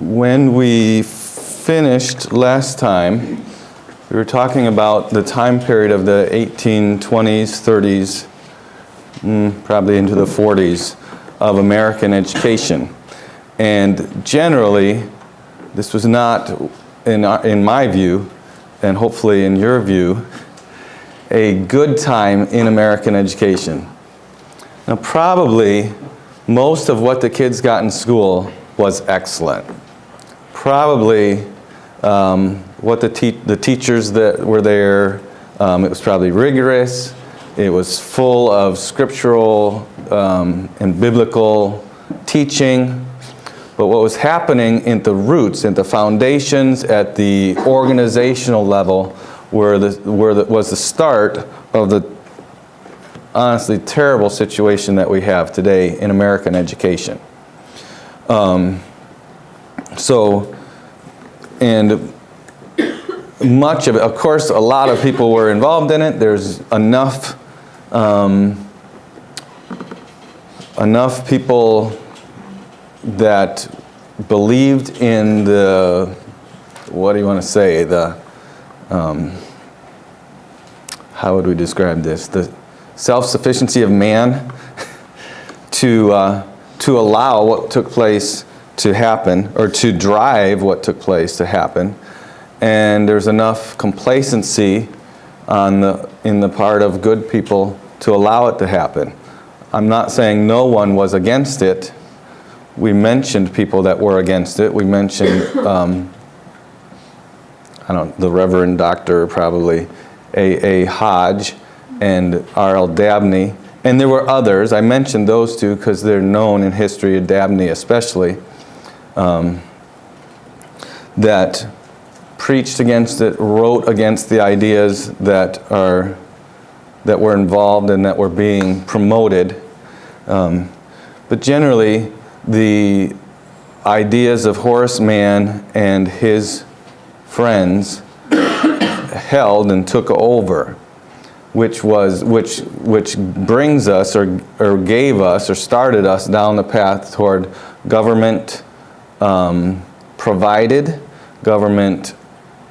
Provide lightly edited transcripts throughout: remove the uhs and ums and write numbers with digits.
When we finished last time, we were talking about the time period of the 1820s, 30s, probably into the 40s of American education. And generally, this was not, in my view, and hopefully in your view, a good time in American education. Now, probably most of what the kids got in school was excellent. Probably what the teachers that were there, it was probably rigorous. It was full of scriptural and biblical teaching. But what was happening in the roots, in the foundations, at the organizational level, was the start of the honestly terrible situation that we have today in American education. And much of it, of course, a lot of people were involved in it. There's enough people that believed in the, what do you want to say, the, how would we describe this? The self-sufficiency of man to allow what took place to happen, or to drive what took place to happen. And there's enough complacency in the part of good people to allow it to happen. I'm not saying no one was against it. We mentioned people that were against it. We mentioned, the Reverend Dr. probably A. Hodge and R.L. Dabney. And there were others. I mentioned those two because they're known in history, Dabney especially, that preached against it, wrote against the ideas that were involved and that were being promoted. But generally, the ideas of Horace Mann and his friends held and took over, which brings us or gave us or started us down the path toward government provided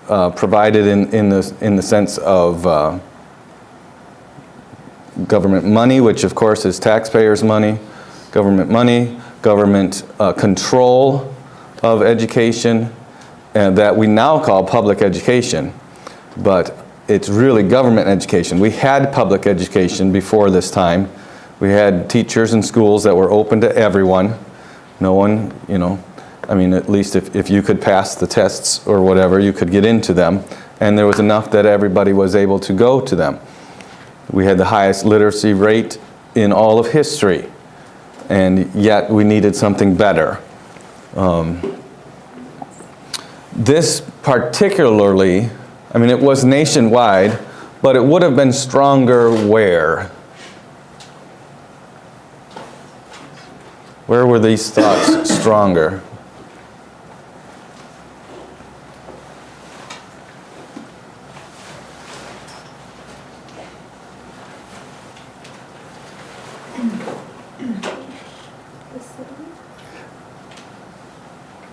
in the sense of government money, which of course is taxpayers' money, government control of education, and that we now call public education, but it's really government education. We had public education before this time. We had teachers in schools that were open to everyone. No one, at least if you could pass the tests or whatever, you could get into them. And there was enough that everybody was able to go to them. We had the highest literacy rate in all of history. And yet we needed something better. This particularly, it was nationwide, but it would have been stronger where? Where were these thoughts stronger?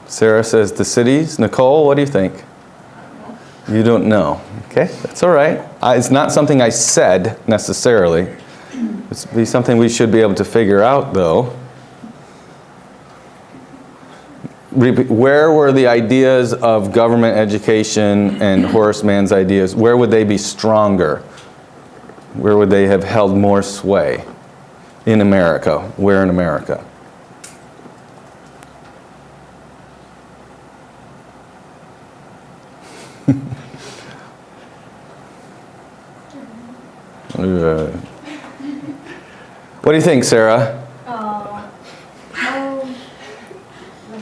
Sarah says the cities. Nicole, what do you think? You don't know. Okay, that's all right. It's not something I said necessarily. It's be something we should be able to figure out, though. Where were the ideas of government education and Horace Mann's ideas? Where would they be stronger? Where would they have held more sway? In America. Where in America? What do you think, Sarah? The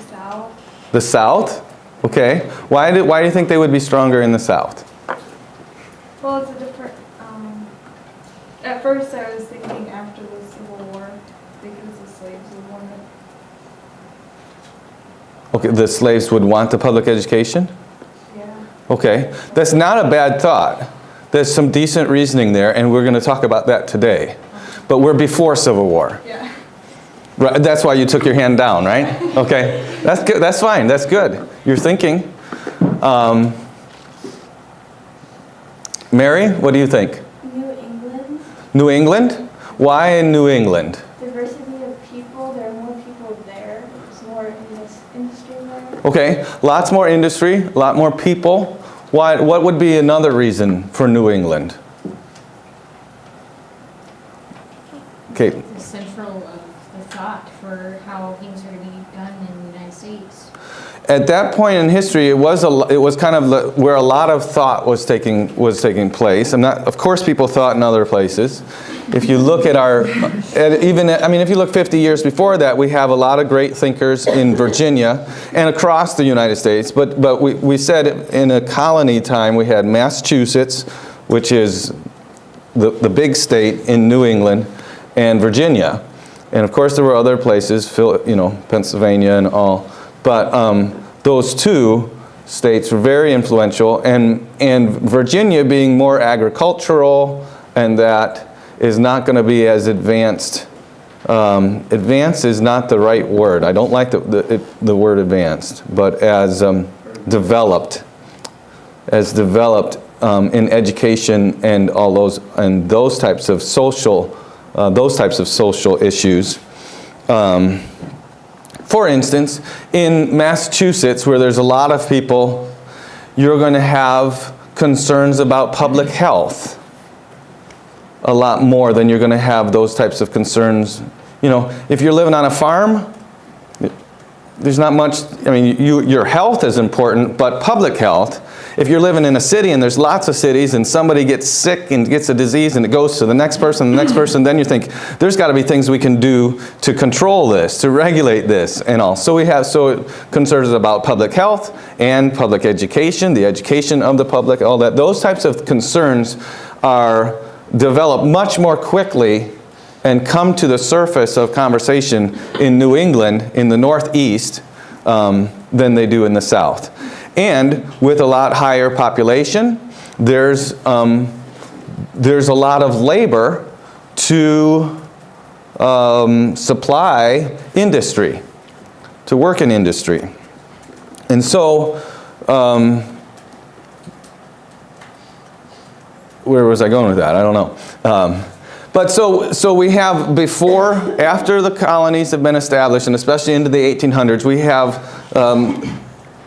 South. The South? Okay. Why do you think they would be stronger in the South? Well, it's a different. At first, I was thinking after the Civil War, because the slaves would want it. Okay, the slaves would want the public education? Yeah. Okay, that's not a bad thought. There's some decent reasoning there, and we're going to talk about that today. But we're before Civil War. Yeah. Right, that's why you took your hand down, right? Okay, that's good. That's fine. That's good. You're thinking. Mary, what do you think? New England. New England? Why in New England? Diversity of people. There are more people there. There's more in this industry there. Okay, lots more industry, a lot more people. What would be another reason for New England? Okay, The central of the thought for how things are to be done in the United States. at that point in history, it was kind of where a lot of thought was taking place. Of course, people thought in other places. If you look at if you look 50 years before that, we have a lot of great thinkers in Virginia and across the United States. But we said in a colony time, we had Massachusetts, which is the big state in New England, and Virginia. And of course, there were other places, Pennsylvania and all. But those two states were very influential, and Virginia being more agricultural, and that is not going to be as advanced. Advanced is not the right word. I don't like the word advanced, but as developed in education and all those types of social issues. For instance, in Massachusetts, where there's a lot of people, you're going to have concerns about public health a lot more than you're going to have those types of concerns. If you're living on a farm, there's not much, your health is important, but public health, if you're living in a city and there's lots of cities and somebody gets sick and gets a disease and it goes to the next person, then you think, there's got to be things we can do to control this, to regulate this and all. So we have concerns about public health and public education, the education of the public, all that. Those types of concerns are developed much more quickly and come to the surface of conversation in New England, in the Northeast, than they do in the South. And with a lot higher population, there's a lot of labor to supply industry, to work in industry. And so, where was I going with that? I don't know. But so we have after the colonies have been established, and especially into the 1800s, we have,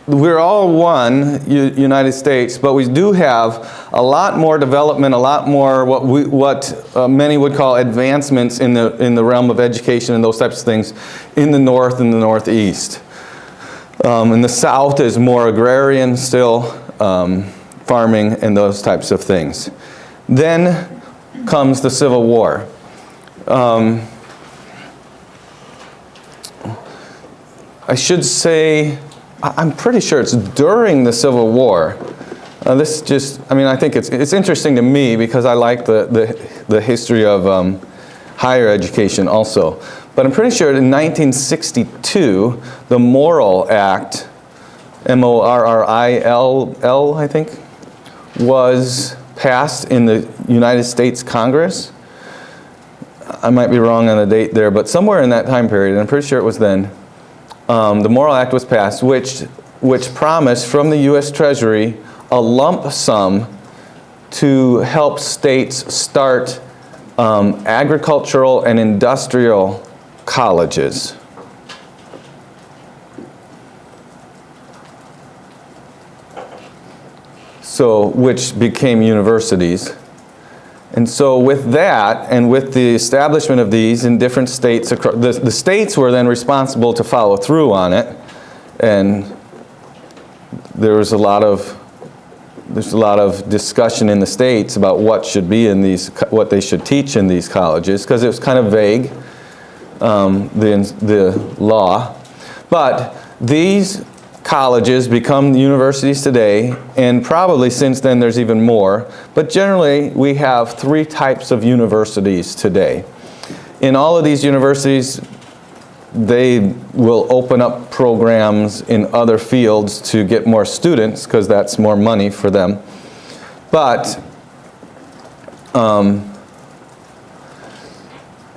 we're all one United States, but we do have a lot more development, a lot more what many would call advancements in the realm of education and those types of things in the North and the Northeast. And the South is more agrarian still, farming and those types of things. Then comes the Civil War. I should say, I'm pretty sure it's during the Civil War. I think it's interesting to me because I like the history of higher education also. But I'm pretty sure in 1962, the Morrill Act, Morrill, I think, was passed in the United States Congress. I might be wrong on the date there, but somewhere in that time period, and I'm pretty sure it was then, the Morrill Act was passed, which promised from the U.S. Treasury a lump sum to help states start agricultural and industrial colleges. Which became universities. And so with that, and with the establishment of these in different states, the states were then responsible to follow through on it. And there's a lot of discussion in the states about what they should teach in these colleges, because it was kind of vague, the law. But these colleges become universities today, and probably since then there's even more. But generally, we have three types of universities today. In all of these universities, they will open up programs in other fields to get more students, because that's more money for them.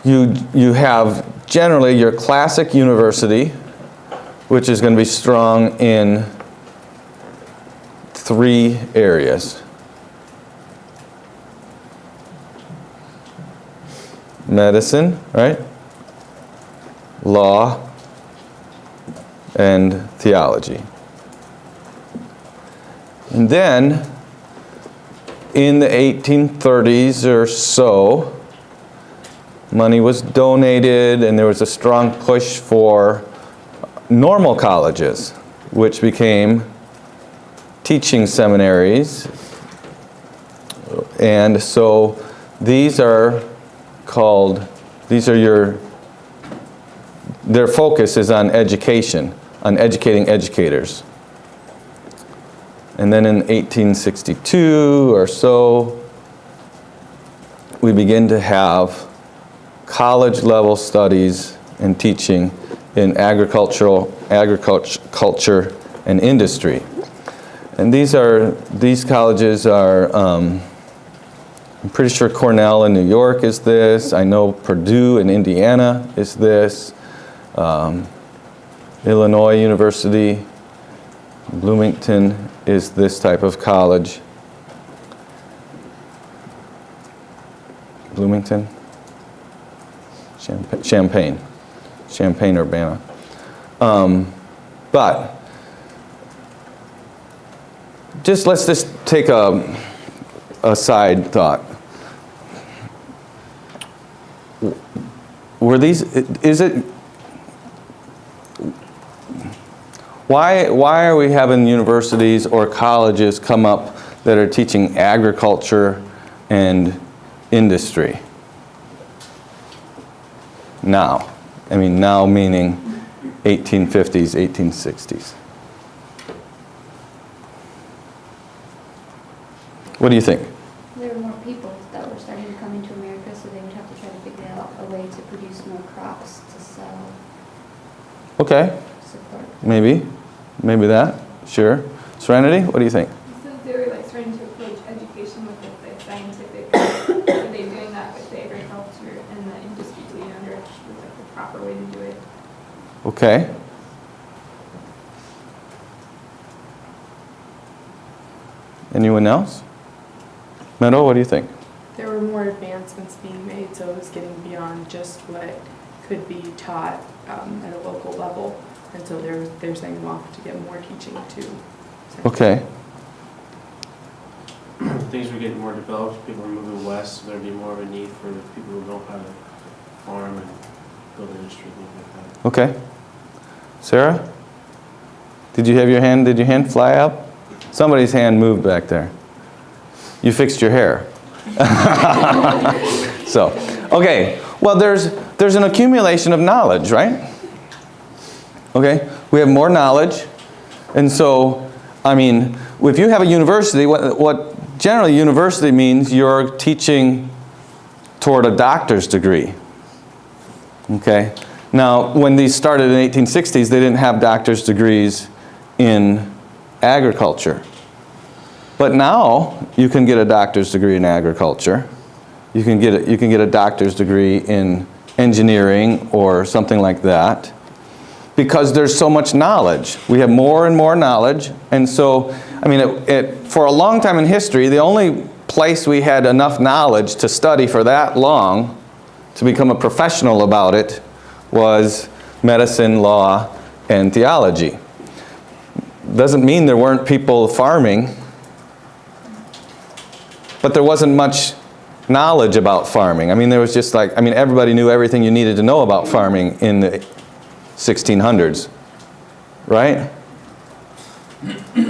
you have generally your classic university, which is going to be strong in 3 areas. Medicine, right? Law, and theology. And then, in the 1830s or so, money was donated and there was a strong push for normal colleges, which became teaching seminaries. And so these are called, their focus is on education, on educating educators. And then in 1862 or so, we begin to have college-level studies and teaching in agriculture and industry. And these colleges are, I'm pretty sure Cornell in New York is this. I know Purdue in Indiana is this. Illinois University, Bloomington is this type of college. Bloomington? Champaign, Urbana. But let's just take a side thought. Why are we having universities or colleges come up that are teaching agriculture and industry? Now. I mean, now meaning 1850s, 1860s. What do you think? There were more people that were starting to come into America, so they would have to try to figure out a way to produce more crops to sell, Okay, support. maybe that, sure. Serenity, what do you think? Since they were like starting to approach education with the scientific, are they doing that with the agriculture and the industry to the younger age was like the proper way to do it? Okay. Anyone else? Meadow, what do you think? There were more advancements being made, so it was getting beyond just what could be taught at a local level. And so they're saying off to get more teaching too. Okay. Things were getting more developed, people were moving west, so there'd be more of a need for people who know how to farm and build industry, things like that. Okay. Sarah? Did your hand fly up? Somebody's hand moved back there. You fixed your hair. So, okay. Well, there's an accumulation of knowledge, right? Okay? We have more knowledge. And so, I mean, if you have a university, what generally university means you're teaching toward a doctor's degree. Okay? Now, when these started in the 1860s, they didn't have doctor's degrees in agriculture. But now, you can get a doctor's degree in agriculture. You can get a doctor's degree in engineering or something like that. Because there's so much knowledge. We have more and more knowledge. And so, I mean, for a long time in history, the only place we had enough knowledge to study for that long, to become a professional about it, was medicine, law, and theology. Doesn't mean there weren't people farming, but there wasn't much knowledge about farming. I mean, there was just like, I mean, everybody knew everything you needed to know about farming in the 1600s, right?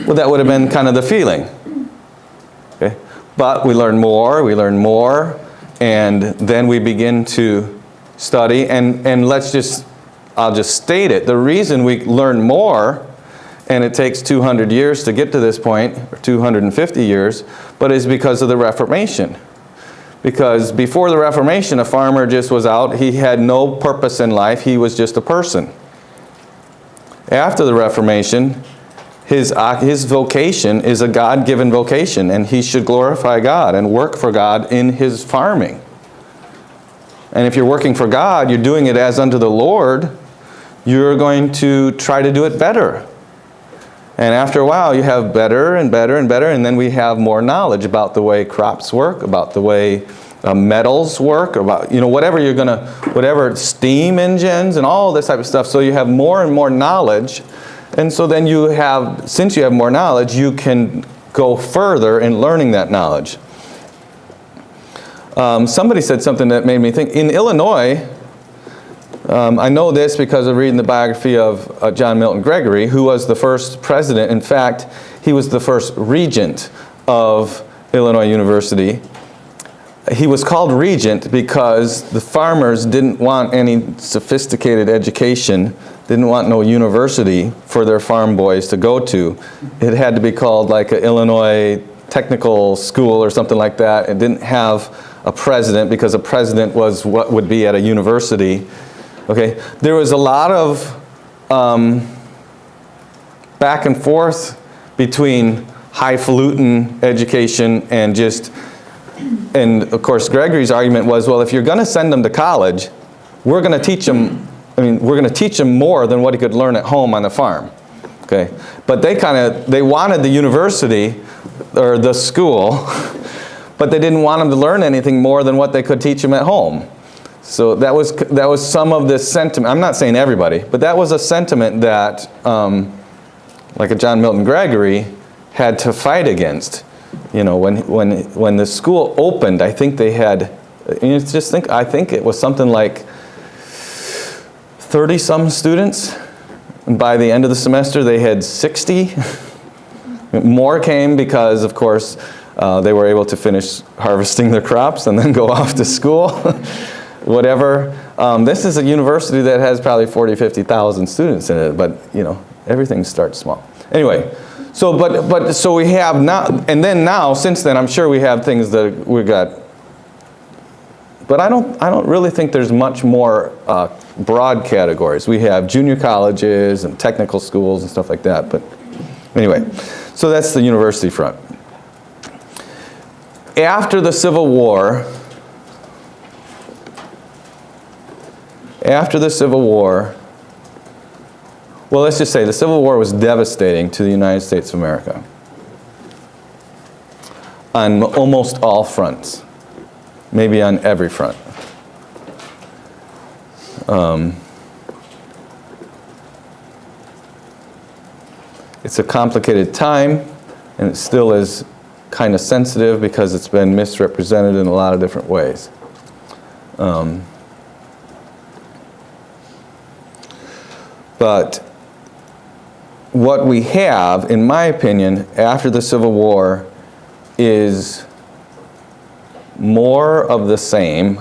Well, that would have been kind of the feeling. Okay? But we learn more, and then we begin to study, and I'll just state it. The reason we learn more, and it takes 200 years to get to this point, or 250 years, but is because of the Reformation. Because before the Reformation, a farmer just was out. He had no purpose in life. He was just a person. After the Reformation, his vocation is a God-given vocation, and he should glorify God and work for God in his farming. And if you're working for God, you're doing it as unto the Lord, you're going to try to do it better. And after a while, you have better and better and better, and then we have more knowledge about the way crops work, about the way metals work, about, whatever steam engines and all this type of stuff. So you have more and more knowledge. And so then since you have more knowledge, you can go further in learning that knowledge. Somebody said something that made me think. In Illinois, I know this because of reading the biography of John Milton Gregory, who was the first president. In fact, he was the first regent of Illinois University. He was called regent because the farmers didn't want any sophisticated education, didn't want no university for their farm boys to go to. It had to be called like an Illinois technical school or something like that. It didn't have a president because a president was what would be at a university. Okay, there was a lot of back and forth between highfalutin education and of course Gregory's argument was, well, if you're going to send them to college, we're going to teach them more than what he could learn at home on the farm. Okay, but they wanted the university or the school, but they didn't want them to learn anything more than what they could teach them at home. So that was some of this sentiment. I'm not saying everybody, but that was a sentiment that, like a John Milton Gregory, had to fight against. When the school opened, I think they had. I think it was something like 30-some students, and by the end of the semester, they had 60. More came because, of course, they were able to finish harvesting their crops and then go off to school. Whatever. This is a university that has probably 40, 50,000 students in it, but everything starts small. Anyway, so we have now, and then now, since then, I'm sure we have things that we got. But I don't really think there's much more broad categories. We have junior colleges and technical schools and stuff like that. But anyway, so that's the university front. After the Civil War, well, let's just say the Civil War was devastating to the United States of America on almost all fronts, maybe on every front. It's a complicated time, and it still is kind of sensitive because it's been misrepresented in a lot of different ways. But what we have, in my opinion, after the Civil War is more of the same,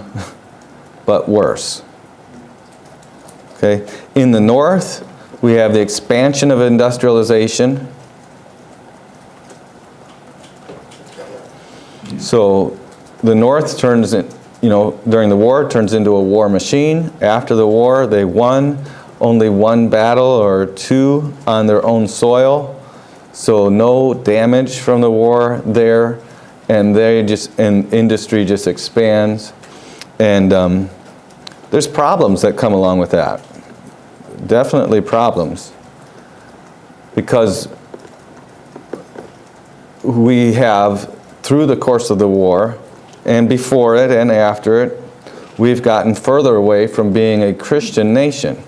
but worse. Okay? In the North, we have the expansion of industrialization. So the North turns, during the war, turns into a war machine. After the war, they won only one battle or two on their own soil. So no damage from the war there. And industry just expands. And there's problems that come along with that. Definitely problems. Because we have, through the course of the war, and before it and after it, we've gotten further away from being a Christian nation.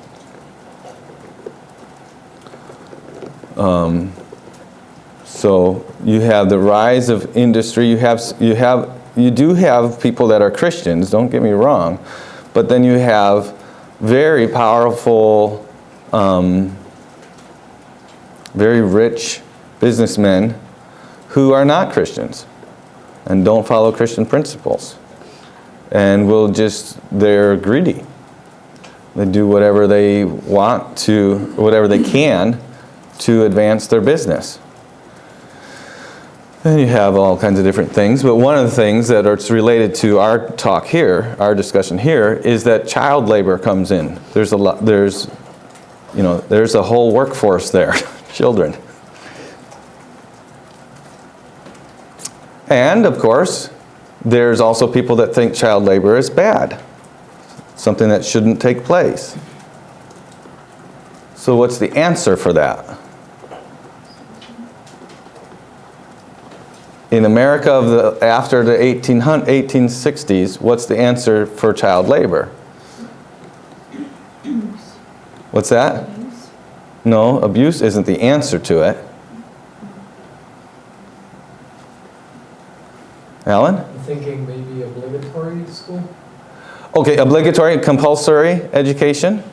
So you have the rise of industry. You do have people that are Christians. Don't get me wrong, but then you have very powerful, very rich businessmen who are not Christians and don't follow Christian principles, and they're greedy. They do whatever they want to, whatever they can, to advance their business. And you have all kinds of different things, but one of the things that are related to our talk here, our discussion here, is that child labor comes in. There's a whole workforce there, children. And of course, there's also people that think child labor is bad. something that shouldn't take place. So what's the answer for that? In America after the 1860s, what's the answer for child labor? What's that? Abuse. No, abuse isn't the answer to it. Alan? I'm thinking maybe obligatory school? Okay, obligatory, compulsory education.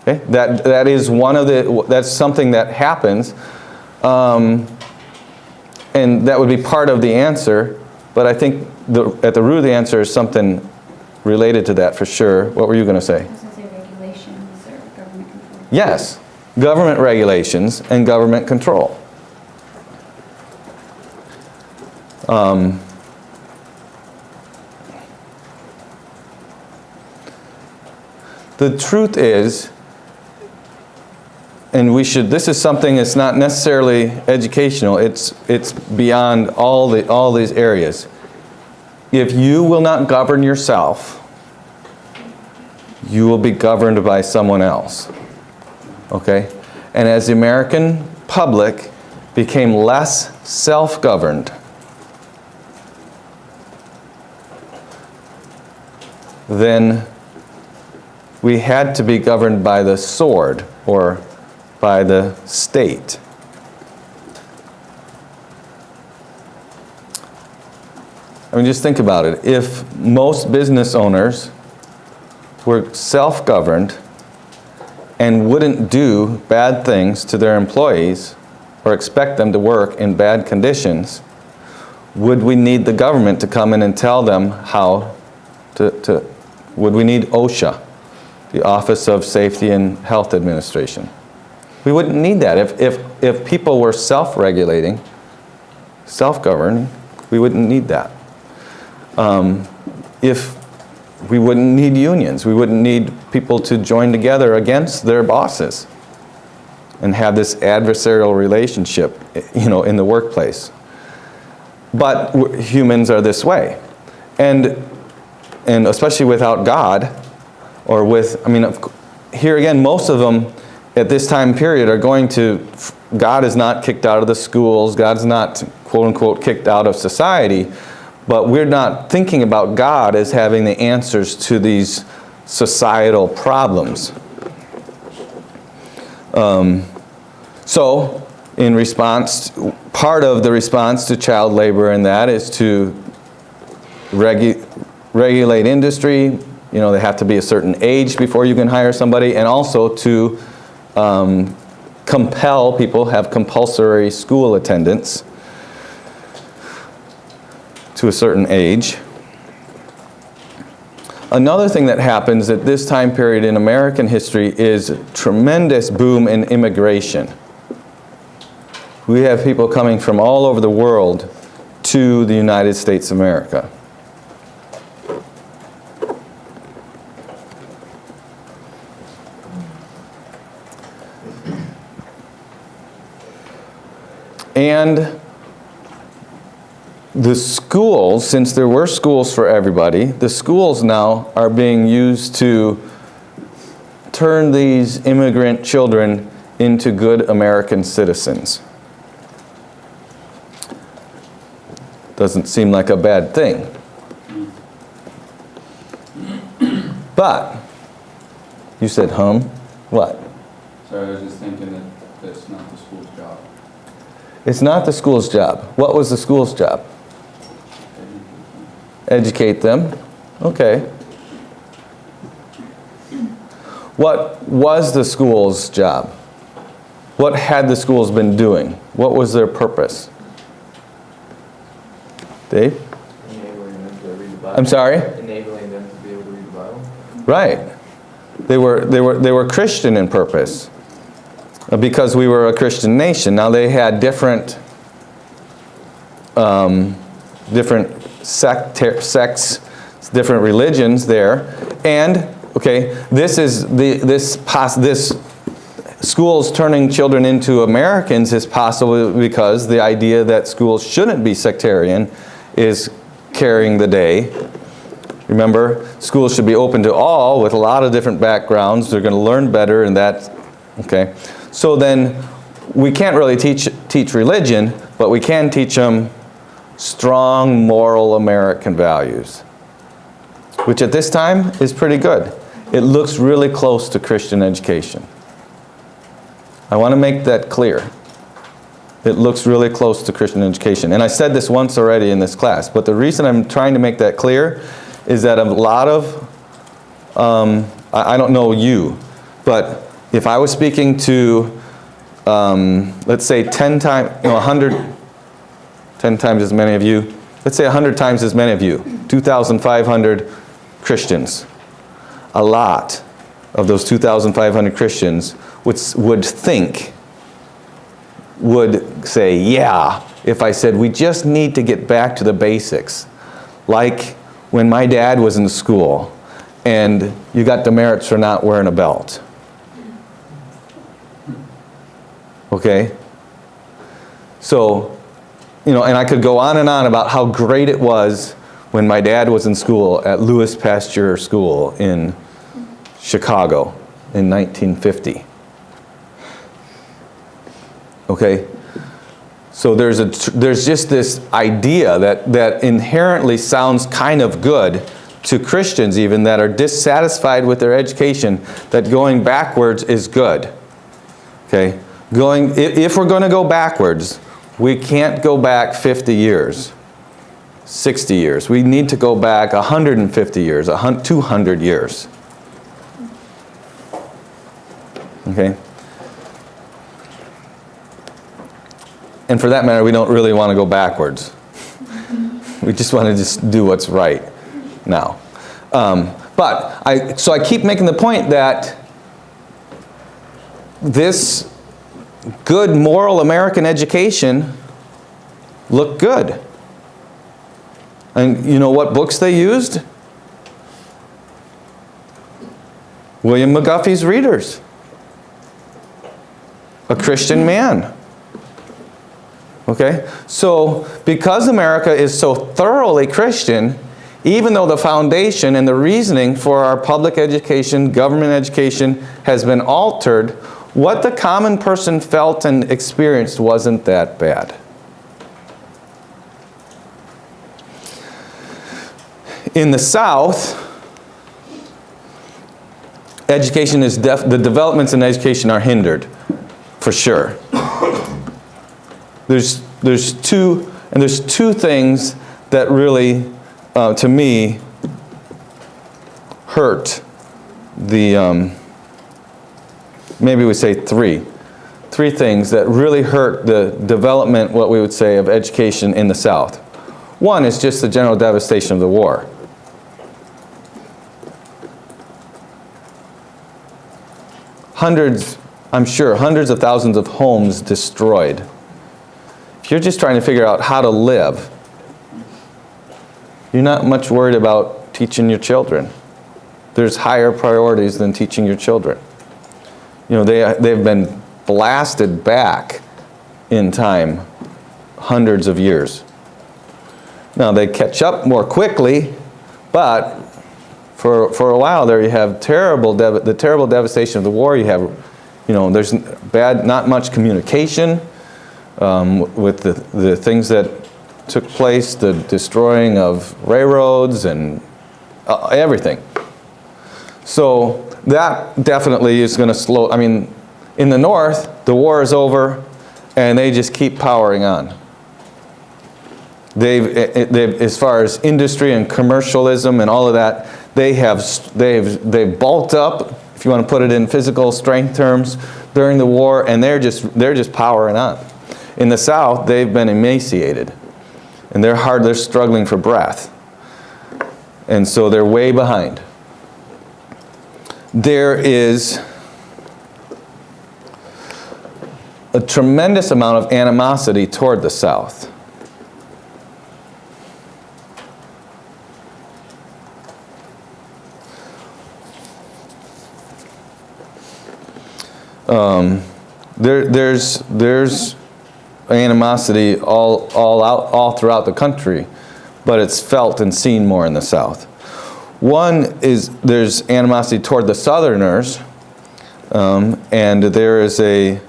Okay, that is one of that's something that happens. And that would be part of the answer, but I think at the root of the answer is something related to that for sure. What were you going to say? I was gonna say regulations or government control. Yes, government regulations and government control. The truth is, and this is something that's not necessarily educational, it's beyond all these areas. If you will not govern yourself, you will be governed by someone else. Okay? And as the American public became less self-governed, then we had to be governed by the sword or by the state. I mean, just think about it. If most business owners were self-governed and wouldn't do bad things to their employees or expect them to work in bad conditions, would we need the government to come in and tell them how would we need OSHA, the Office of Safety and Health Administration? We wouldn't need that. If people were self-regulating, self-governing, we wouldn't need that. If we wouldn't need unions, we wouldn't need people to join together against their bosses and have this adversarial relationship, in the workplace. But humans are this way. And especially without God, or here again, most of them at this time period are going to, God is not kicked out of the schools, God's not, quote unquote, kicked out of society, but we're not thinking about God as having the answers to these societal problems. So, in response, part of the response to child labor in that is to regulate industry. They have to be a certain age before you can hire somebody, and also to compel people, have compulsory school attendance to a certain age. Another thing that happens at this time period in American history is a tremendous boom in immigration. We have people coming from all over the world to the United States of America. And the schools, since there were schools for everybody, the schools now are being used to turn these immigrant children into good American citizens. Doesn't seem like a bad thing. But, you said what? Sorry, I was just thinking that that's not the school's job. It's not the school's job. What was the school's job? Educate them. Okay. What was the school's job? What had the schools been doing? What was their purpose? Dave? Enabling them to read the Bible. I'm sorry? Enabling them to be able to read the Bible. Right. They were Christian in purpose. Because we were a Christian nation. Now they had different sects, different religions there, and this schools turning children into Americans is possible because the idea that schools shouldn't be sectarian is carrying the day. Remember, schools should be open to all with a lot of different backgrounds. They're going to learn better, and that's, okay. So then we can't really teach religion, but we can teach them strong moral American values, which at this time is pretty good. It looks really close to Christian education. I want to make that clear. It looks really close to Christian education. And I said this once already in this class, but the reason I'm trying to make that clear is that a lot of, I don't know you, but if I was speaking to, let's say 10 times, 10 times as many of you, let's say 100 times as many of you, 2,500 Christians, a lot of those 2,500 Christians would say, yeah, if I said we just need to get back to the basics, like when my dad was in school and you got demerits for not wearing a belt. Okay? So, and I could go on and on about how great it was when my dad was in school at Lewis Pasteur School in Chicago in 1950. Okay? So there's just this idea that inherently sounds kind of good to Christians even that are dissatisfied with their education, that going backwards is good. Okay? If we're going to go backwards, we can't go back 50 years, 60 years. We need to go back 150 years, 200 years. Okay? And for that matter, we don't really want to go backwards. We just want to just do what's right now. So I keep making the point that this good moral American education looked good. And you know what books they used? William McGuffey's Readers. A Christian man. Okay? So, because America is so thoroughly Christian, even though the foundation and the reasoning for our public education, government education has been altered, what the common person felt and experienced wasn't that bad. In the South, education is the developments in education are hindered, for sure. There's two things that really, to me, hurt the, maybe we say three things that really hurt the development, what we would say, of education in the South. One is just the general devastation of the war. I'm sure, hundreds of thousands of homes destroyed. If you're just trying to figure out how to live, you're not much worried about teaching your children. There's higher priorities than teaching your children. They've been blasted back in time, hundreds of years. Now they catch up more quickly, but for a while there you have the terrible devastation of the war. You have, there's not much communication. With the things that took place, the destroying of railroads and everything. So that definitely is going to slow. I mean, in the North, the war is over, and they just keep powering on. They've as far as industry and commercialism and all of that, they've bulked up, if you want to put it in physical strength terms, during the war, and they're just powering on. In the South, they've been emaciated, and they're struggling for breath. And so they're way behind. There is a tremendous amount of animosity toward the South. There's animosity all throughout the country, but it's felt and seen more in the South. One is there's animosity toward the Southerners, and there is a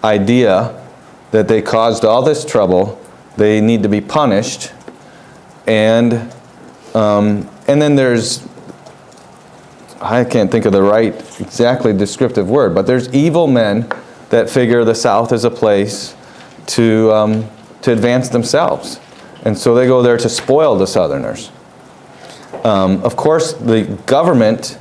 idea that they caused all this trouble, they need to be punished, and then there's, I can't think of the right exactly descriptive word, but there's evil men that figure the South is a place to advance themselves. And so they go there to spoil the Southerners. Of course, the government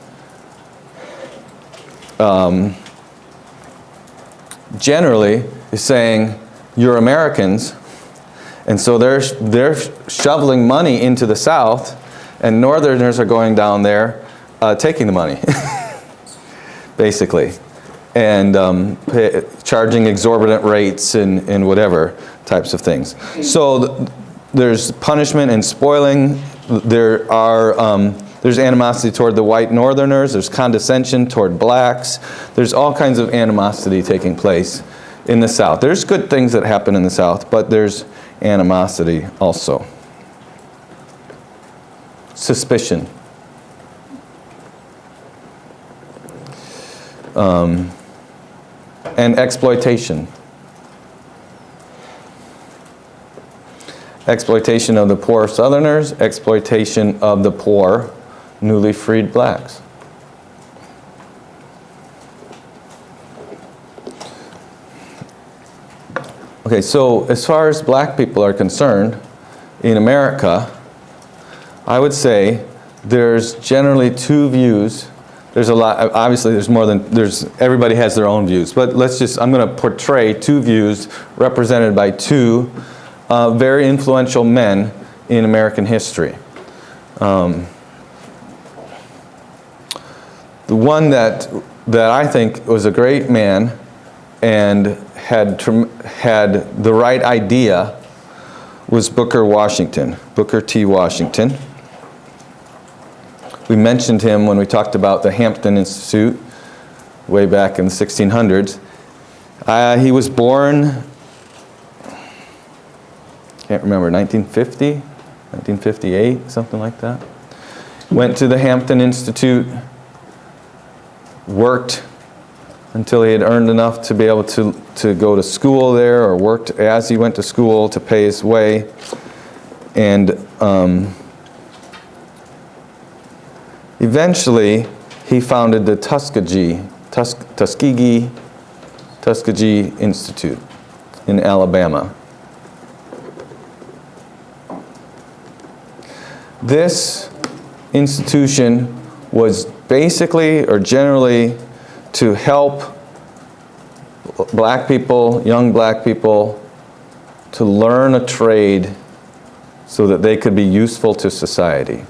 generally is saying, you're Americans, and so they're shoveling money into the South, and Northerners are going down there taking the money, basically, and charging exorbitant rates and whatever types of things. So there's punishment and spoiling. There's animosity toward the white Northerners. There's condescension toward blacks. There's all kinds of animosity taking place in the South. There's good things that happen in the South, but there's animosity also. Suspicion. And exploitation. Exploitation of the poor Southerners, exploitation of the poor, newly freed blacks. Okay, so as far as black people are concerned, in America, I would say there's generally two views. There's a lot, obviously there's more than, everybody has their own views, but I'm going to portray two views represented by two very influential men in American history. The one that I think was a great man and had the right idea was Booker T. Washington. We mentioned him when we talked about the Hampton Institute way back in the 1600s. He was born, can't remember, 1950, 1958, something like that. Went to the Hampton Institute, worked until he had earned enough to be able to go to school there, or worked as he went to school to pay his way. And eventually he founded the Tuskegee Institute in Alabama. This institution was basically or generally to help black people, young black people, to learn a trade so that they could be useful to society.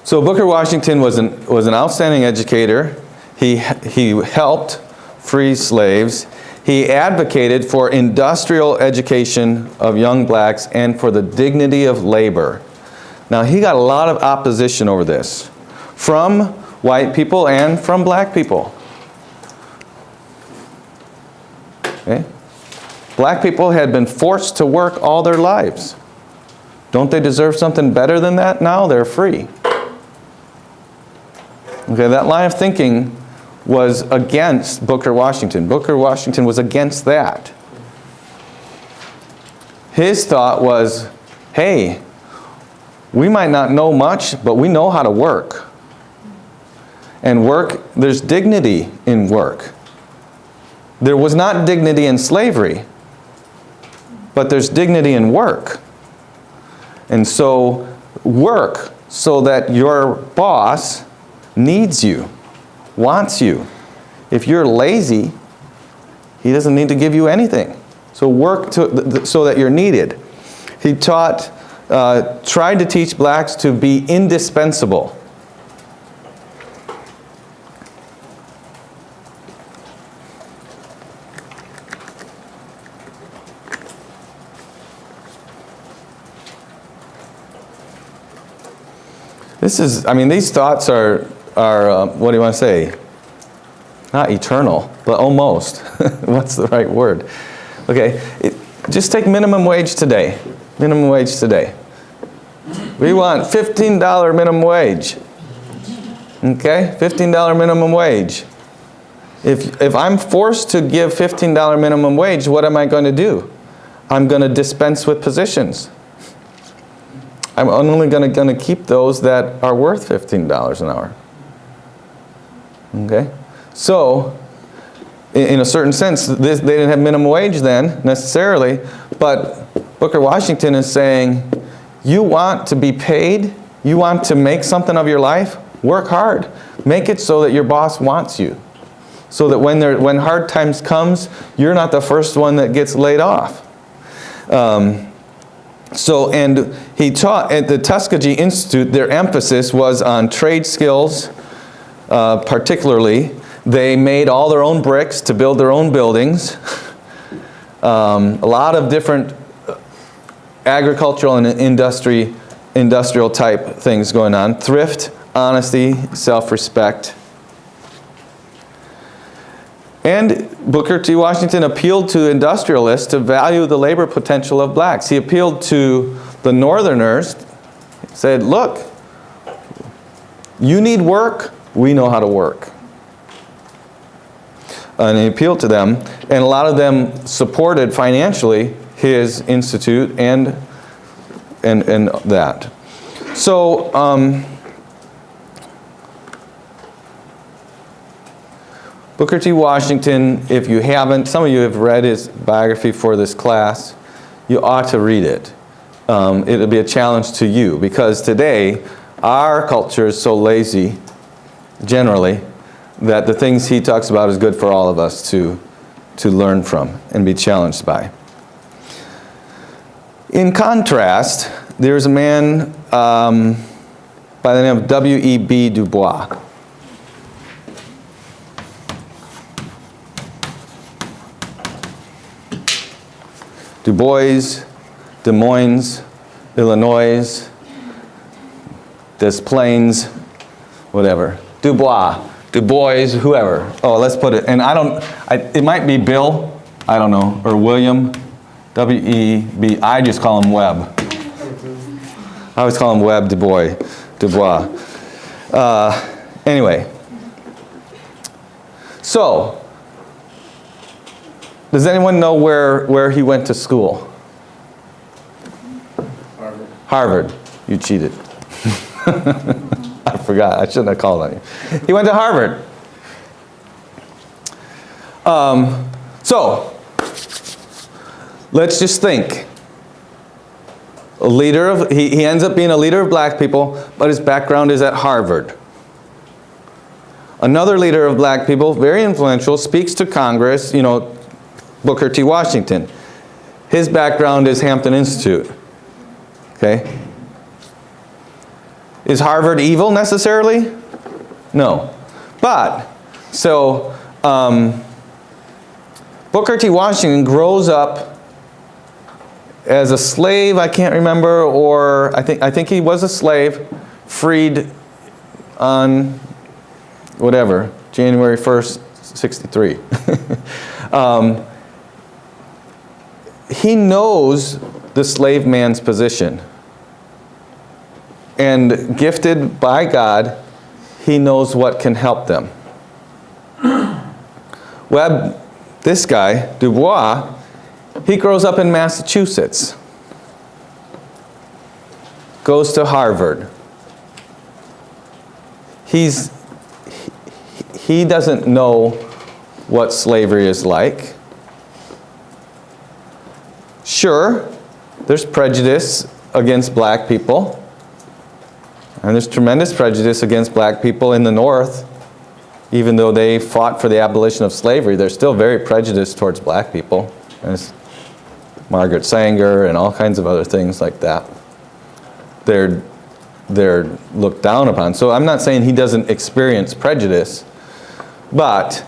So Booker Washington was an outstanding educator. He helped free slaves. He advocated for industrial education of young blacks and for the dignity of labor. Now, he got a lot of opposition over this from white people and from black people. Okay? Black people had been forced to work all their lives. Don't they deserve something better than that now? They're free. Okay, that line of thinking was against Booker Washington. Booker Washington was against that. His thought was, hey, we might not know much, but we know how to work. And work, there's dignity in work. There was not dignity in slavery, but there's dignity in work. And so work so that your boss needs you, wants you. If you're lazy, he doesn't need to give you anything. So work so that you're needed. He tried to teach blacks to be indispensable. These thoughts are what do you want to say? Not eternal, but almost. What's the right word? Okay, Just take minimum wage today. Minimum wage today. We want $15 minimum wage. Okay? $15 minimum wage. If I'm forced to give $15 minimum wage, what am I going to do? I'm going to dispense with positions. I'm only going to keep those that are worth $15 an hour. Okay? So, in a certain sense, they didn't have minimum wage then, necessarily, but Booker Washington is saying, you want to be paid? You want to make something of your life? Work hard. Make it so that your boss wants you. So that when hard times comes, you're not the first one that gets laid off. And he taught at the Tuskegee Institute, their emphasis was on trade skills, particularly. They made all their own bricks to build their own buildings. A lot of different agricultural and industrial type things going on. Thrift, honesty, self-respect. And Booker T. Washington appealed to industrialists to value the labor potential of blacks. He appealed to the Northerners, said, look, you need work, we know how to work. And he appealed to them, and a lot of them supported financially his institute and that. So, Booker T. Washington, if you haven't, some of you have read his biography for this class, you ought to read it. It'll be a challenge to you, because today, our culture is so lazy, generally, that the things he talks about is good for all of us to learn from and be challenged by. In contrast, there's a man by the name of W.E.B. Du Bois. Du Bois, Des Moines, Illinois, Des Plaines, whatever. Du Bois, whoever. Oh, let's put it, and it might be Bill, I don't know, or William, W-E-B, I just call him Webb. I always call him Webb Du Bois. Anyway, so, does anyone know where he went to school? Harvard. Harvard. You cheated. I forgot. I shouldn't have called on you. He went to Harvard. So, let's just think. He ends up being a leader of black people, but his background is at Harvard. Another leader of black people, very influential, speaks to Congress, Booker T. Washington. His background is Hampton Institute. Okay? Is Harvard evil necessarily? No. But, so, Booker T. Washington grows up as a slave, I can't remember, or I think he was a slave, freed on whatever, January 1st, 63. He knows the slave man's position. And gifted by God, he knows what can help them. Webb, this guy, Du Bois, he grows up in Massachusetts. Goes to Harvard. He doesn't know what slavery is like. Sure, there's prejudice against black people. And there's tremendous prejudice against black people in the North. Even though they fought for the abolition of slavery, they're still very prejudiced towards black people. There's Margaret Sanger and all kinds of other things like that. They're looked down upon. So I'm not saying he doesn't experience prejudice, but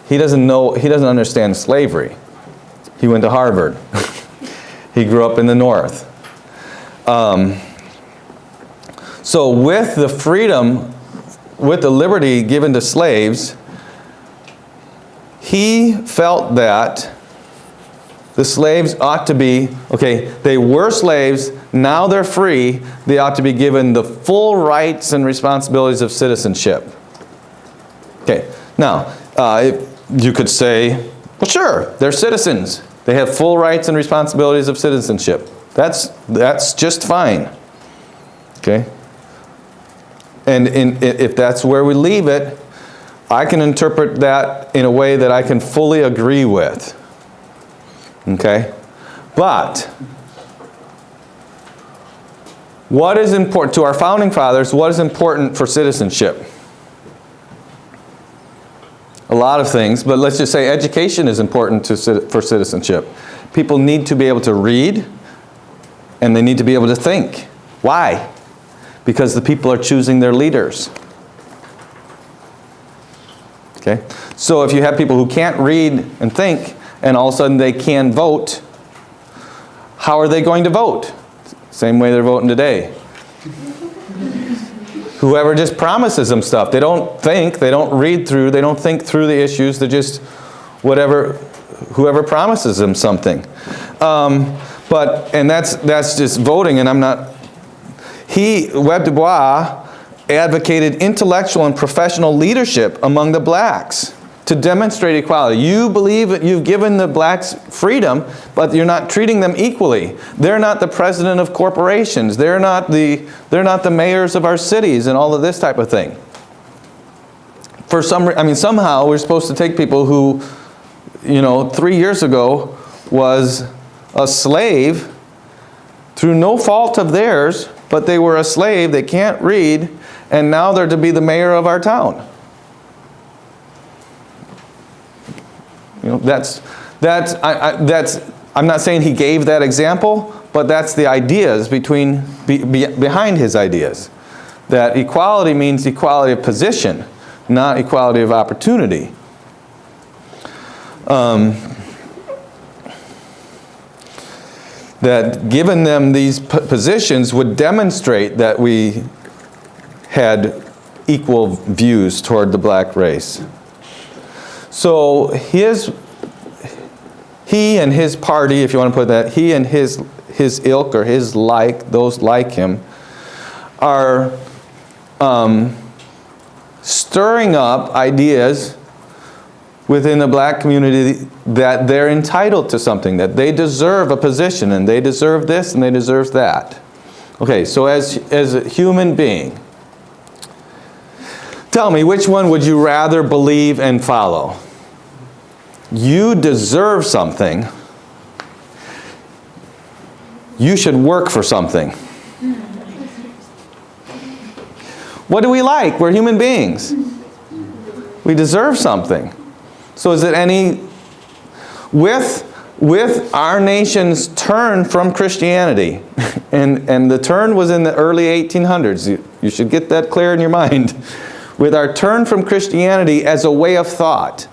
he doesn't understand slavery. He went to Harvard. He grew up in the North. So with the freedom, with the liberty given to slaves, he felt that The slaves ought to be, okay, they were slaves, now they're free, they ought to be given the full rights and responsibilities of citizenship. Okay, now, you could say, well, sure, they're citizens. They have full rights and responsibilities of citizenship. That's just fine. Okay? And if that's where we leave it, I can interpret that in a way that I can fully agree with. Okay? But what is important to our founding fathers? What is important for citizenship? A lot of things, but let's just say education is important for citizenship. People need to be able to read, and they need to be able to think. Why? Because the people are choosing their leaders. Okay? So if you have people who can't read and think, and all of a sudden they can vote, how are they going to vote? Same way they're voting today. Whoever just promises them stuff. They don't think, they don't read through, they don't think through the issues, they're just whoever promises them something. And that's just voting, and I'm not... Webb Du Bois advocated intellectual and professional leadership among the blacks to demonstrate equality. You believe that you've given the blacks freedom, but you're not treating them equally. They're not the president of corporations. They're not the mayors of our cities and all of this type of thing. Somehow we're supposed to take people who, 3 years ago was a slave through no fault of theirs, but they were a slave, they can't read, and now they're to be the mayor of our town. I'm not saying he gave that example, but that's the ideas behind his ideas. That equality means equality of position, not equality of opportunity. That given them these positions would demonstrate that we had equal views toward the black race. So he and his party, if you want to put that, he and his ilk or his like, those like him, are stirring up ideas within the black community that they're entitled to something, that they deserve a position, and they deserve this and they deserve that. Okay, so as a human being, tell me, which one would you rather believe and follow? You deserve something. You should work for something. What do we like? We're human beings. We deserve something. So is it any... With our nation's turn from Christianity, and the turn was in the early 1800s. You should get that clear in your mind. With our turn from Christianity as a way of thought.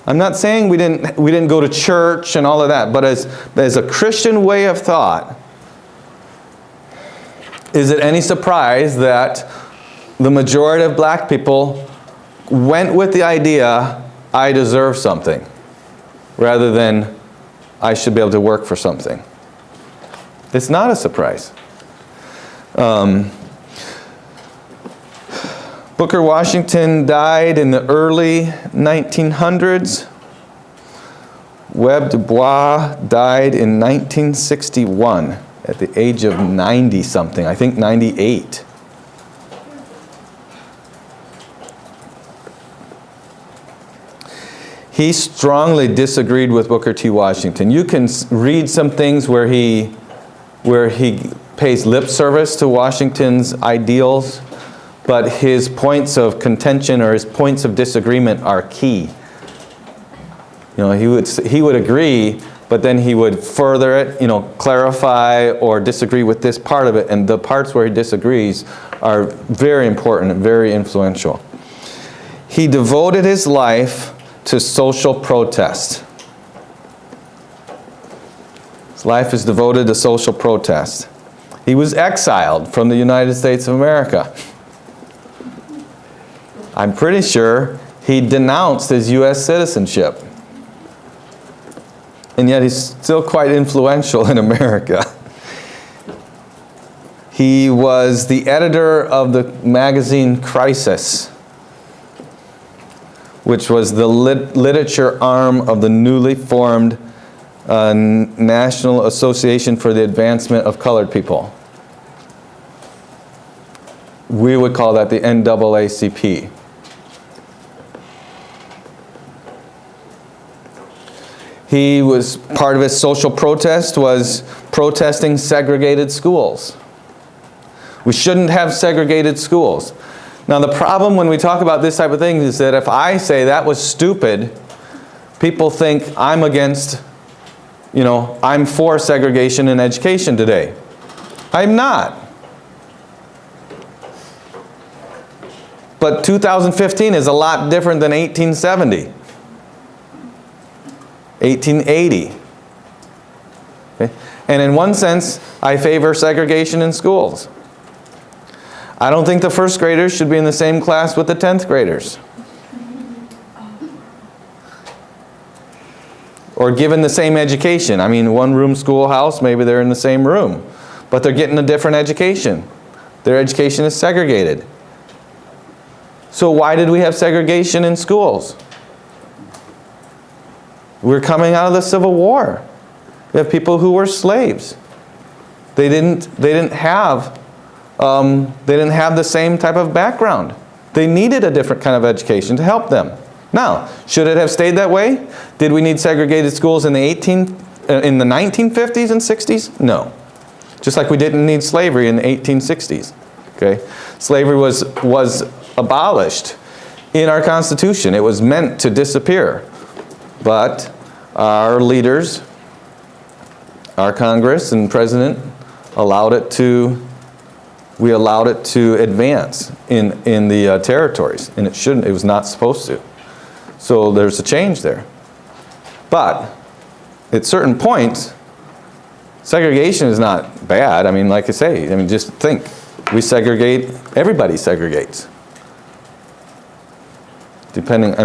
I'm not saying we didn't go to church and all of that, but as a Christian way of thought, is it any surprise that the majority of black people went with the idea, I deserve something, rather than I should be able to work for something? It's not a surprise. Booker Washington died in the early 1900s. Webb Du Bois died in 1961 at the age of 90-something, I think 98. He strongly disagreed with Booker T. Washington. You can read some things where he pays lip service to Washington's ideals, but his points of contention or his points of disagreement are key. He would agree, but then he would further it, clarify or disagree with this part of it, and the parts where he disagrees are very important and very influential. He devoted his life to social protest. His life is devoted to social protest. He was exiled from the United States of America. I'm pretty sure he denounced his U.S. citizenship and yet he's still quite influential in America. He was the editor of the magazine Crisis, which was the literature arm of the newly formed National Association for the Advancement of Colored People. We would call that the NAACP. He was, part of his social protest was protesting segregated schools. We shouldn't have segregated schools. Now the problem when we talk about this type of thing is that if I say that was stupid, people think I'm against, I'm for segregation in education today. I'm not. But 2015 is a lot different than 1870. 1880. Okay? And in one sense, I favor segregation in schools. I don't think the first graders should be in the same class with the 10th graders. Or given the same education. I mean, one-room schoolhouse, maybe they're in the same room, but they're getting a different education. Their education is segregated. So why did we have segregation in schools? We're coming out of the Civil War. We have people who were slaves. They didn't have the same type of background. They needed a different kind of education to help them. Now, should it have stayed that way? Did we need segregated schools in the 1950s and 60s? No. Just like we didn't need slavery in the 1860s. Okay? Slavery was abolished in our Constitution. It was meant to disappear. But our leaders, our Congress and President allowed it to advance in the territories, and it was not supposed to. So there's a change there. But at certain points, segregation is not bad. I mean, like I say, just think. We segregate, everybody segregates. Depending,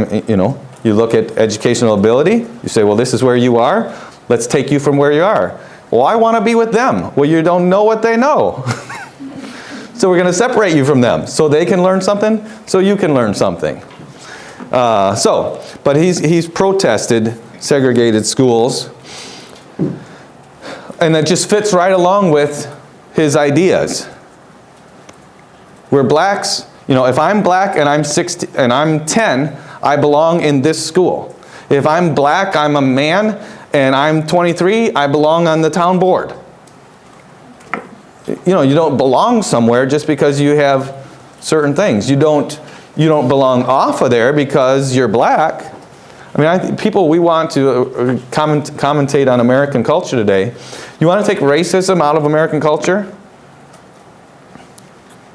you look at educational ability, you say, well, this is where you are, let's take you from where you are. Well, I want to be with them. Well, you don't know what they know. So we're going to separate you from them so they can learn something, so you can learn something. But he's protested segregated schools, and that just fits right along with his ideas. We're blacks, if I'm black and I'm 60 and I'm 10, I belong in this school. If I'm black, I'm a man, and I'm 23, I belong on the town board. You don't belong somewhere just because you have certain things. You don't belong off of there because you're black. I think people, we want to commentate on American culture today. You want to take racism out of American culture?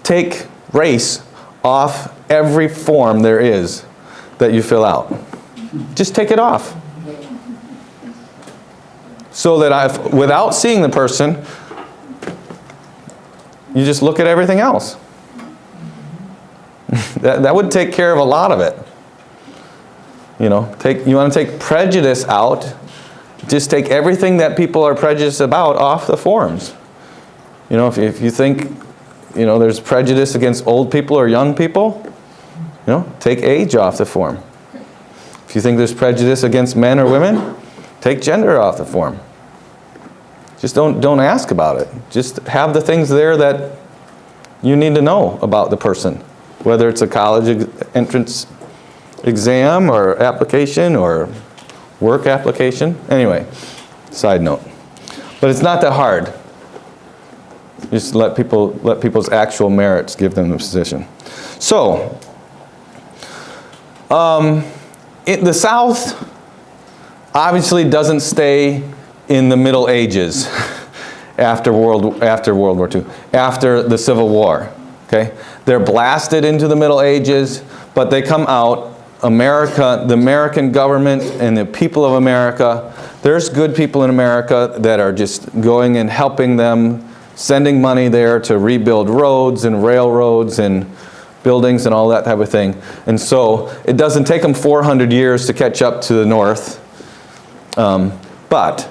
Take race off every form there is that you fill out. Just take it off. So that without seeing the person, you just look at everything else. That would take care of a lot of it. You want to take prejudice out, just take everything that people are prejudiced about off the forms. If you think, there's prejudice against old people or young people, take age off the form. If you think there's prejudice against men or women, take gender off the form. Just don't ask about it. Just have the things there that you need to know about the person, whether it's a college entrance exam or application or work application. Anyway, side note. But it's not that hard. Just let people's actual merits give them the position. So, the South obviously doesn't stay in the Middle Ages after World War II, after the Civil War. Okay, they're blasted into the Middle Ages, but they come out. America, the American government and the people of America, there's good people in America that are just going and helping them, sending money there to rebuild roads and railroads and buildings and all that type of thing. And so it doesn't take them 400 years to catch up to the North. But,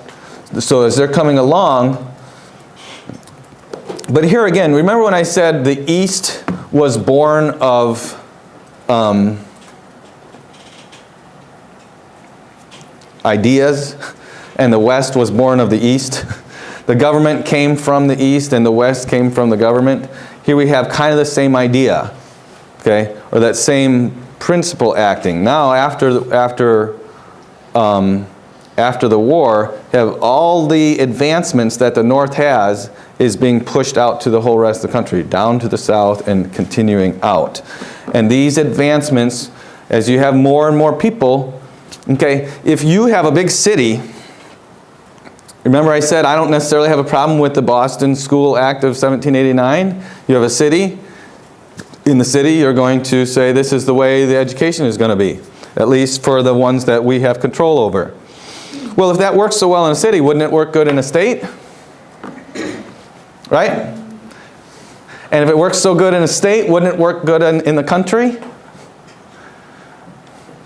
so as they're coming along, but here again, remember when I said the East was born of ideas, and the West was born of the East? The government came from the East, and the West came from the government. Here we have kind of the same idea, okay, or that same principle acting. Now, after the war, have all the advancements that the North has is being pushed out to the whole rest of the country, down to the South and continuing out. And these advancements, as you have more and more people, okay, if you have a big city, remember I said I don't necessarily have a problem with the Boston School Act of 1789. You have a city. In the city, you're going to say this is the way the education is going to be, at least for the ones that we have control over. Well, if that works so well in a city, wouldn't it work good in a state? Right? And if it works so good in a state, wouldn't it work good in the country?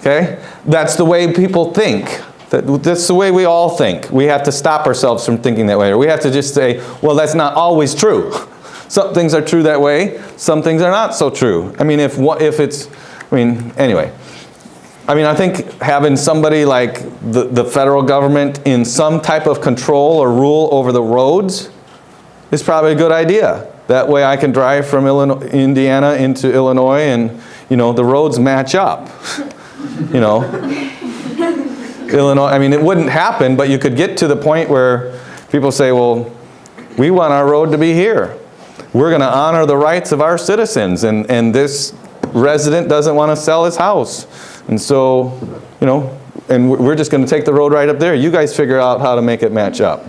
Okay? That's the way people think. That's the way we all think. We have to stop ourselves from thinking that way. Or we have to just say, well, that's not always true. Some things are true that way. Some things are not so true. I mean, if it's, I mean, anyway. I mean, I think having somebody like the federal government in some type of control or rule over the roads is probably a good idea. That way I can drive from Indiana into Illinois and, you know, the roads match up. You know. Illinois, I mean, it wouldn't happen, but you could get to the point where people say, well, we want our road to be here. We're going to honor the rights of our citizens, and this resident doesn't want to sell his house. And so, you know, and we're just going to take the road right up there. You guys figure out how to make it match up.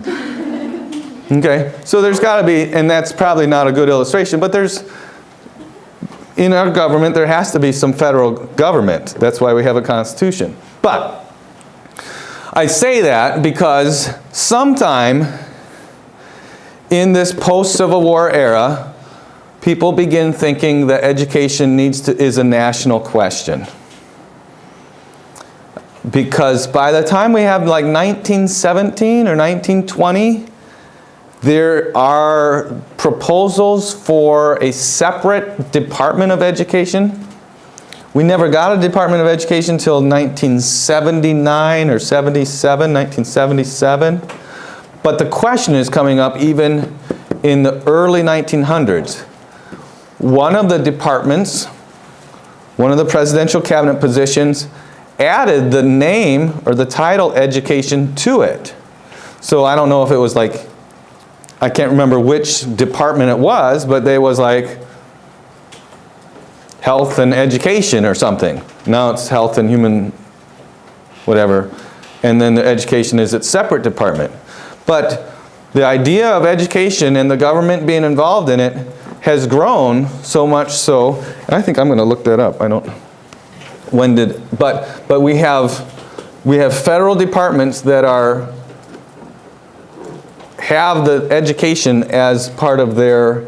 Okay, so there's got to be, and that's probably not a good illustration, but there's, in our government, there has to be some federal government. That's why we have a constitution. But I say that because sometime in this post-Civil War era, people begin thinking that education is a national question. Because by the time we have like 1917 or 1920, there are proposals for a separate Department of Education. We never got a Department of Education until 1979 or 77, 1977. But the question is coming up even in the early 1900s. One of the departments, one of the presidential cabinet positions, added the name or the title education to it. So I don't know if it was like, I can't remember which department it was, but they was like health and education or something. Now it's health and human whatever. And then the education is its separate department. But the idea of education and the government being involved in it has grown so much so, and I think I'm going to look that up. I don't, when did, but we have federal departments that have the education as part of their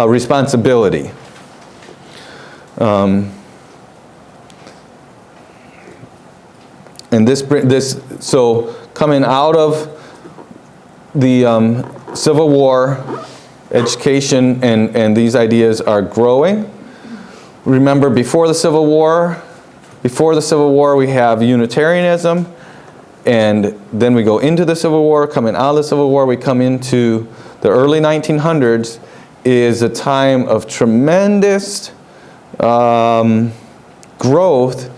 responsibility. And so coming out of the Civil War, education and these ideas are growing. Remember, before the Civil War, we have Unitarianism, and then we go into the Civil War. Coming out of the Civil War, we come into the early 1900s, is a time of tremendous growth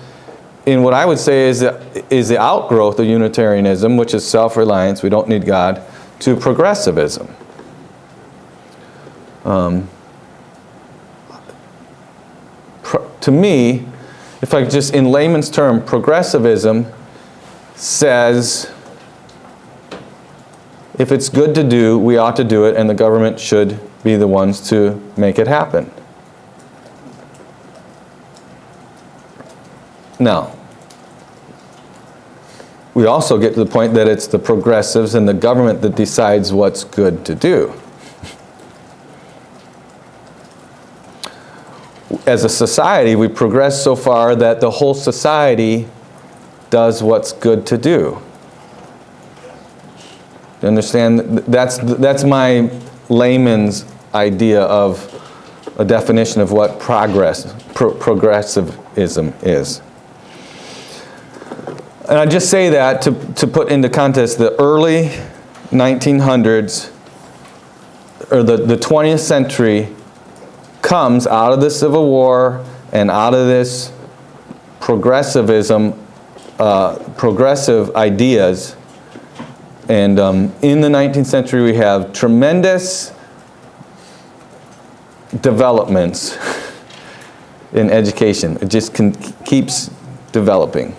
in what I would say is the outgrowth of Unitarianism, which is self-reliance, we don't need God, to progressivism. To me, if I just in layman's term, progressivism says if it's good to do, we ought to do it, and the government should be the ones to make it happen. Now, we also get to the point that it's the progressives and the government that decides what's good to do. As a society, we progress so far that the whole society does what's good to do. You understand? That's my layman's idea of a definition of what progressivism is. And I just say that to put into context the early 1900s, or the 20th century comes out of the Civil War and out of this progressivism, progressive ideas. And in the 19th century we have tremendous developments in education. It just keeps developing.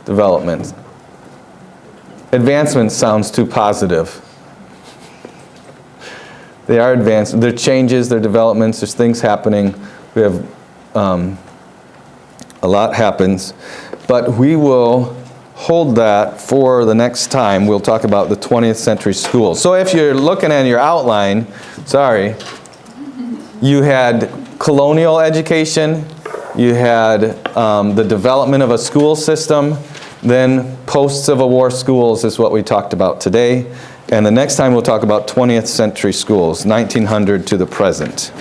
Development. Advancement sounds too positive. They are advanced. There are changes, there are developments, there's things happening. We have, a lot happens. But we will hold that for the next time. We'll talk about the 20th century school. So if you're looking at your outline, sorry, you had colonial education, you had the development of a school system, then post-Civil War schools is what we talked about today. And the next time we'll talk about 20th century schools, 1900 to the present.